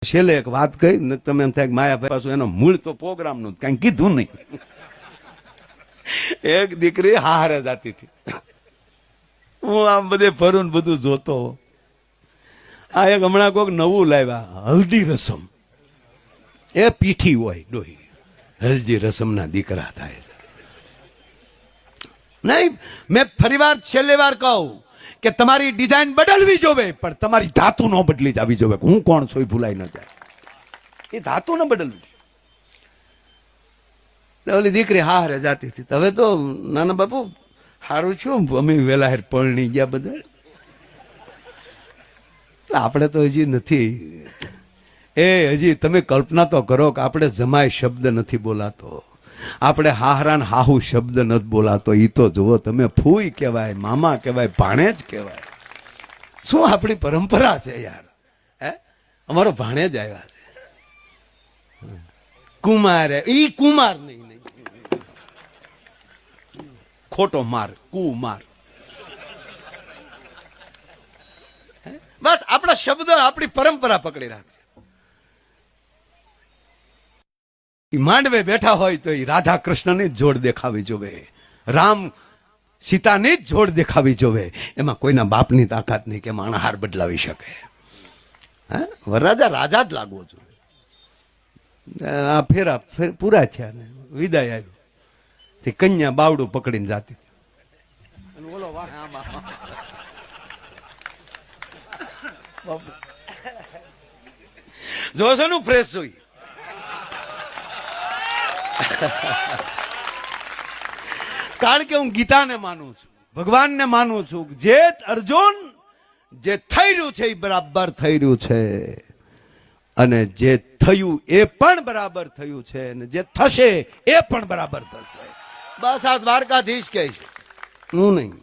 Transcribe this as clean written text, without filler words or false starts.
છેલ્લે એક વાત કહી ને તમે એમ થાય માયાભાઈ પાછું એનો મૂળ તો પ્રોગ્રામ નું કઈ કીધું નહીં. એક દીકરી હારે જાતી હતી. હું આમ બધે ફરું બધું જોતો. આ એક હમણાં કોઈક નવું લાવ્યા હલ્દી રસમ. એ પીઠી હોય ડોહી, હલ્દી રસમ ના દીકરા થાય. નહીં, મેં ફરીવાર છેલ્લી વાર કહું કે તમારી ડિઝાઇન બદલવી જોવે, પણ તમારી ધાતુ ન બદલી જવી જોવે. હું કોણ છું એ ભૂલાઈ ન જાય. એ ધાતુ ન બદલવી. ઓલી દીકરી હારે જાતી હતી. હવે તો નાના બાપુ સારું છું, અમે વેલા હેર પરણી ગયા બધા. આપણે તો હજી નથી. એ હજી તમે કલ્પના તો કરો કે આપણે જમાય શબ્દ નથી બોલાતો, આપણે હાહરાન હાહુ શબ્દ નથી બોલાતો. એ તો જુઓ તમે, ફૂઈ કહેવાય, મામા કહેવાય, ભાણેજ કહેવાય. શું આપણી પરંપરા છે યાર. હે, અમારો ભાણેજ આવ્યા છે. કુમાર, ઈ કુમાર નહીં, ખોટો માર, કુમાર. બસ આપણા શબ્દ આપણી પરંપરા પકડી રાખશે. માંડવે બેઠા હોય તો એ રાધા કૃષ્ણની જ જોડ દેખાવી જોવે, રામ સીતાની જ જોડ દેખાવી જોવે. એમાં કોઈના બાપની તાકાત નહીં કે માણસ હાર બદલાવી શકે. હે, વરરાજા રાજા જ લાગવો જોઈએ. આ ફેરા પૂરા થયા ને વિદાય આવ્યો. તે કન્યા બાવડું પકડીને જાતી. બોલો વાહ, જોશો નું ફ્રેશ જોઈ. કારણ કે હું ગીતાને માનું છું, ભગવાનને માનું છું. જે અર્જુન જે થઈ રહ્યું છે એ બરાબર થઈ રહ્યું છે, અને જે થયું એ પણ બરાબર થયું છે, અને જે થશે એ પણ બરાબર થશે. બસ આ દ્વારકાધીશ કહે છે, હું નહીં.